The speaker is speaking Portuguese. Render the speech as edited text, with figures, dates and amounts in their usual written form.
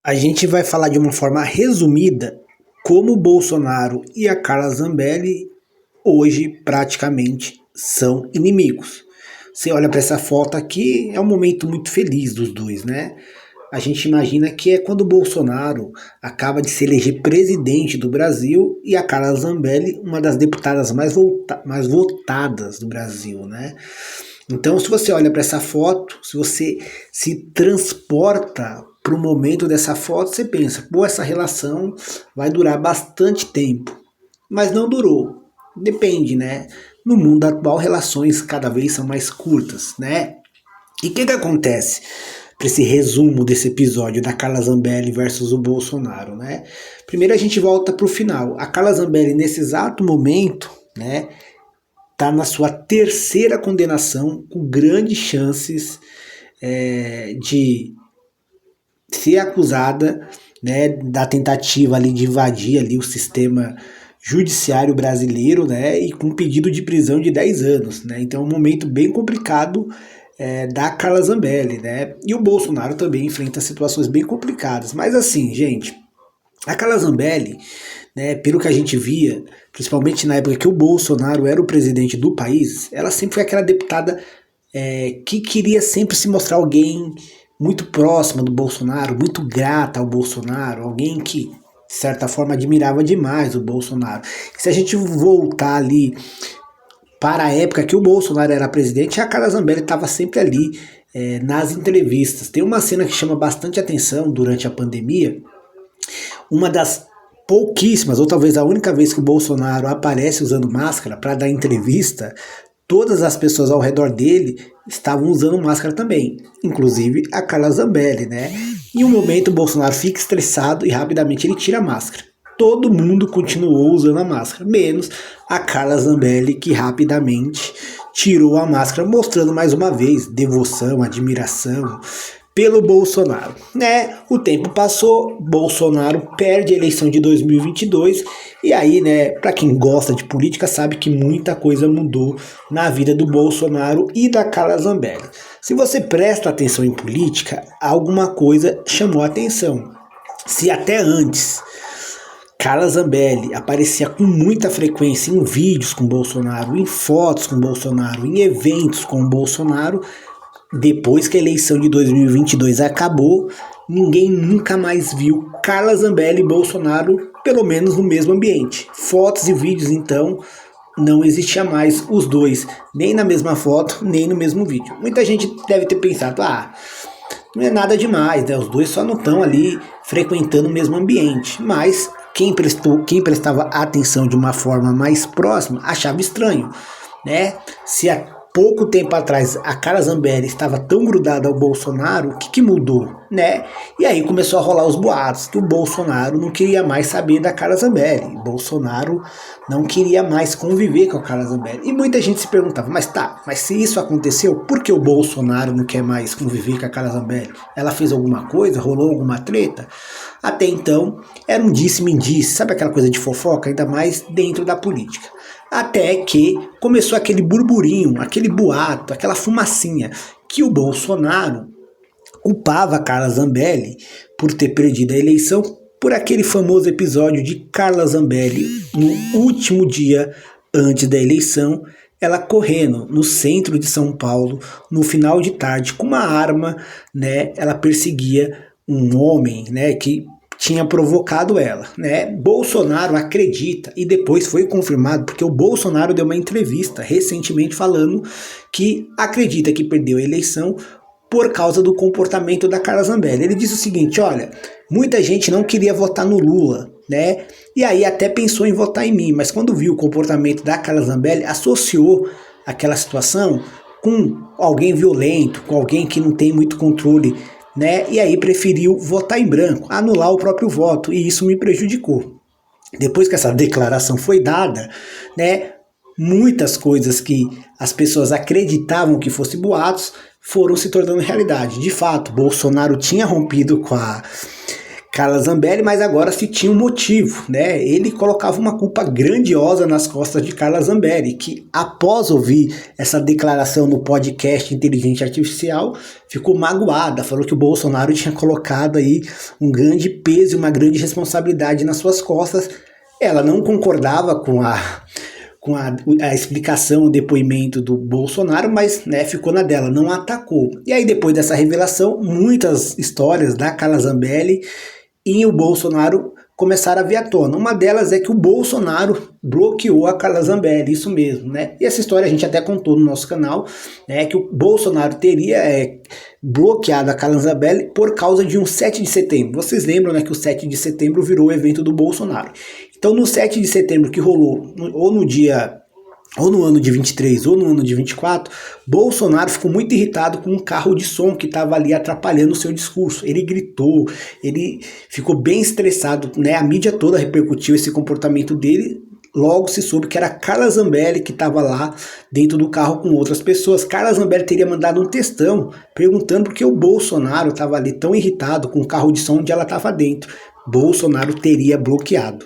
A gente vai falar de uma forma resumida como o Bolsonaro e a Carla Zambelli hoje praticamente são inimigos. Você olha para essa foto aqui, é um momento muito feliz dos dois, né? A gente imagina que é quando o Bolsonaro acaba de se eleger presidente do Brasil e a Carla Zambelli, uma das deputadas mais votadas do Brasil, né? Então, se você olha para essa foto, se você se transporta para o momento dessa foto, você pensa, pô, essa relação vai durar bastante tempo. Mas não durou. Depende, né? No mundo atual, relações cada vez são mais curtas, né? E o que acontece para esse resumo desse episódio da Carla Zambelli versus o Bolsonaro, né? Primeiro a gente volta para o final. A Carla Zambelli, nesse exato momento, né, está na sua terceira condenação, com grandes chances de ser acusada, né, da tentativa ali de invadir ali o sistema judiciário brasileiro, né, e com pedido de prisão de 10 anos. Né, então é um momento bem complicado da Carla Zambelli. Né, e o Bolsonaro também enfrenta situações bem complicadas. Mas assim, gente, a Carla Zambelli, né, pelo que a gente via, principalmente na época que o Bolsonaro era o presidente do país, ela sempre foi aquela deputada que queria sempre se mostrar alguém muito próxima do Bolsonaro, muito grata ao Bolsonaro, alguém que, de certa forma, admirava demais o Bolsonaro. E se a gente voltar ali para a época que o Bolsonaro era presidente, a Carla Zambelli estava sempre ali nas entrevistas. Tem uma cena que chama bastante atenção durante a pandemia, uma das pouquíssimas, ou talvez a única vez que o Bolsonaro aparece usando máscara para dar entrevista, todas as pessoas ao redor dele estavam usando máscara também, inclusive a Carla Zambelli, né? Em um momento o Bolsonaro fica estressado e rapidamente ele tira a máscara. Todo mundo continuou usando a máscara, menos a Carla Zambelli, que rapidamente tirou a máscara, mostrando mais uma vez devoção, admiração pelo Bolsonaro, né? O tempo passou, Bolsonaro perde a eleição de 2022 e aí, né, para quem gosta de política sabe que muita coisa mudou na vida do Bolsonaro e da Carla Zambelli. Se você presta atenção em política, alguma coisa chamou a atenção. Se até antes Carla Zambelli aparecia com muita frequência em vídeos com Bolsonaro, em fotos com Bolsonaro, em eventos com Bolsonaro, depois que a eleição de 2022 acabou, ninguém nunca mais viu Carla Zambelli e Bolsonaro, pelo menos no mesmo ambiente. Fotos e vídeos, então, não existia mais os dois, nem na mesma foto, nem no mesmo vídeo. Muita gente deve ter pensado, não é nada demais, né? Os dois só não estão ali frequentando o mesmo ambiente. Mas quem prestava atenção de uma forma mais próxima achava estranho, né? Se a pouco tempo atrás a Carla Zambelli estava tão grudada ao Bolsonaro, o que mudou, né? E aí começou a rolar os boatos que o Bolsonaro não queria mais saber da Carla Zambelli. O Bolsonaro não queria mais conviver com a Carla Zambelli. E muita gente se perguntava, mas se isso aconteceu, por que o Bolsonaro não quer mais conviver com a Carla Zambelli? Ela fez alguma coisa? Rolou alguma treta? Até então, era um disse-me-disse, sabe aquela coisa de fofoca, ainda mais dentro da política. Até que começou aquele burburinho, aquele boato, aquela fumacinha, que o Bolsonaro culpava a Carla Zambelli por ter perdido a eleição por aquele famoso episódio de Carla Zambelli, no último dia antes da eleição, ela correndo no centro de São Paulo, no final de tarde, com uma arma, né? Ela perseguia um homem, né, que tinha provocado ela, né? Bolsonaro acredita, e depois foi confirmado, porque o Bolsonaro deu uma entrevista recentemente falando que acredita que perdeu a eleição por causa do comportamento da Carla Zambelli. Ele disse o seguinte, olha, muita gente não queria votar no Lula, né? E aí até pensou em votar em mim, mas quando viu o comportamento da Carla Zambelli, associou aquela situação com alguém violento, com alguém que não tem muito controle, né? E aí preferiu votar em branco, anular o próprio voto, e isso me prejudicou. Depois que essa declaração foi dada, né, muitas coisas que as pessoas acreditavam que fossem boatos foram se tornando realidade. De fato, Bolsonaro tinha rompido com a Carla Zambelli, mas agora se tinha um motivo, né? Ele colocava uma culpa grandiosa nas costas de Carla Zambelli, que após ouvir essa declaração no podcast Inteligência Artificial, ficou magoada, falou que o Bolsonaro tinha colocado aí um grande peso e uma grande responsabilidade nas suas costas. Ela não concordava com a explicação, o depoimento do Bolsonaro, mas né, ficou na dela, não atacou. E aí depois dessa revelação, muitas histórias da Carla Zambelli e o Bolsonaro começaram a vir à tona. Uma delas é que o Bolsonaro bloqueou a Carla Zambelli, isso mesmo, né? E essa história a gente até contou no nosso canal, né? Que o Bolsonaro teria bloqueado a Carla Zambelli por causa de um 7 de setembro. Vocês lembram, né, que o 7 de setembro virou o evento do Bolsonaro. Então no 7 de setembro que rolou, ou no ano de 23 ou no ano de 24, Bolsonaro ficou muito irritado com um carro de som que estava ali atrapalhando o seu discurso. Ele gritou, ele ficou bem estressado, né? A mídia toda repercutiu esse comportamento dele. Logo se soube que era Carla Zambelli que estava lá dentro do carro com outras pessoas. Carla Zambelli teria mandado um textão perguntando por que o Bolsonaro estava ali tão irritado com o carro de som onde ela estava dentro. Bolsonaro teria bloqueado.